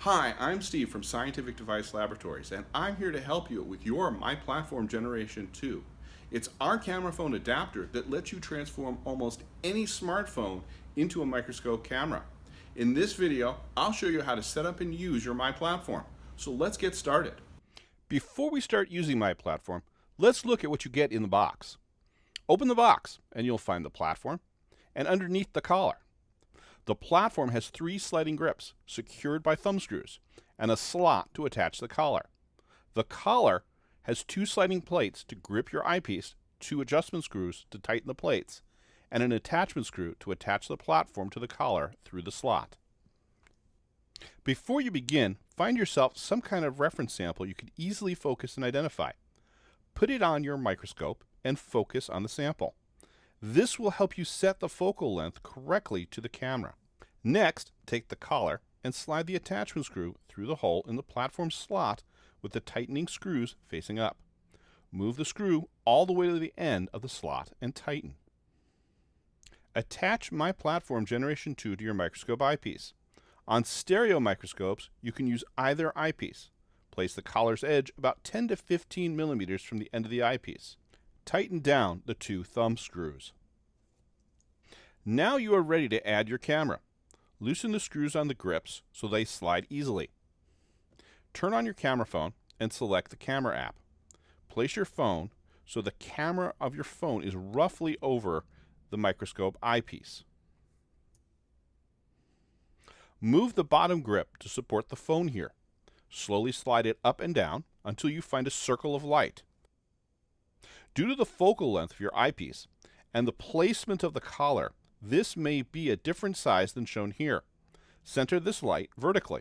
Hi, I'm Steve from Scientific Device Laboratories, and I'm here to help you with your MiPlatform Generation 2. It's our camera phone adapter that lets you transform almost any smartphone into a microscope camera. In this video, I'll show you how to set up and use your MiPlatform. So let's get started. Before we start using MiPlatform, let's look at what you get in the box. Open the box, and you'll find the platform, and underneath the collar. The platform has 3 sliding grips secured by thumb screws and a slot to attach the collar. The collar has 2 sliding plates to grip your eyepiece, 2 adjustment screws to tighten the plates, and an attachment screw to attach the platform to the collar through the slot. Before you begin, find yourself some kind of reference sample you can easily focus and identify. Put it on your microscope and focus on the sample. This will help you set the focal length correctly to the camera. Next, take the collar and slide the attachment screw through the hole in the platform slot with the tightening screws facing up. Move the screw all the way to the end of the slot and tighten. Attach MiPlatform Generation 2 to your microscope eyepiece. On stereo microscopes, you can use either eyepiece. Place the collar's edge about 10 to 15 millimeters from the end of the eyepiece. Tighten down the 2 thumb screws. Now you are ready to add your camera. Loosen the screws on the grips so they slide easily. Turn on your camera phone and select the camera app. Place your phone so the camera of your phone is roughly over the microscope eyepiece. Move the bottom grip to support the phone here. Slowly slide it up and down until you find a circle of light. Due to the focal length of your eyepiece and the placement of the collar, this may be a different size than shown here. Center this light vertically.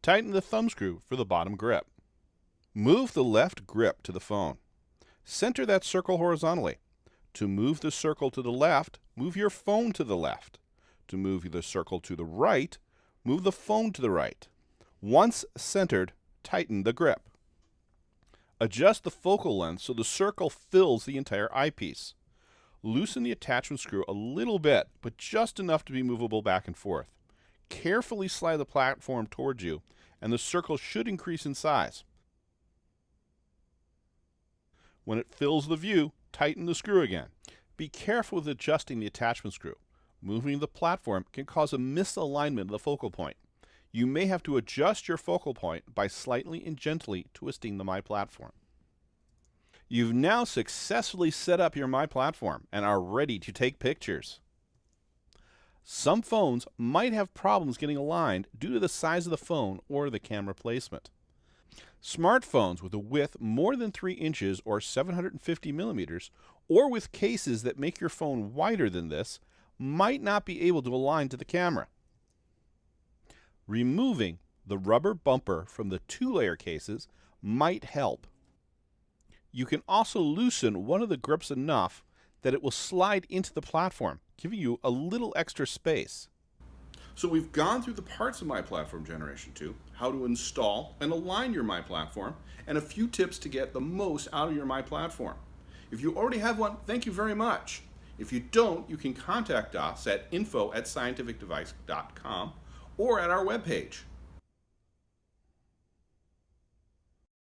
Tighten the thumb screw for the bottom grip. Move the left grip to the phone. Center that circle horizontally. To move the circle to the left, move your phone to the left. To move the circle to the right, move the phone to the right. Once centered, tighten the grip. Adjust the focal length so the circle fills the entire eyepiece. Loosen the attachment screw a little bit, but just enough to be movable back and forth. Carefully slide the platform towards you, and the circle should increase in size. When it fills the view, tighten the screw again. Be careful with adjusting the attachment screw. Moving the platform can cause a misalignment of the focal point. You may have to adjust your focal point by slightly and gently twisting the MiPlatform. You've now successfully set up your MiPlatform and are ready to take pictures. Some phones might have problems getting aligned due to the size of the phone or the camera placement. Smartphones with a width more than 3 inches or 750 millimeters, or with cases that make your phone wider than this, might not be able to align to the camera. Removing the rubber bumper from the 2-layer cases might help. You can also loosen one of the grips enough that it will slide into the platform, giving you a little extra space. So we've gone through the parts of MiPlatform Generation 2, how to install and align your MiPlatform, and a few tips to get the most out of your MiPlatform. If you already have one, thank you very much. If you don't, you can contact us at info@scientificdevice.com or at our webpage.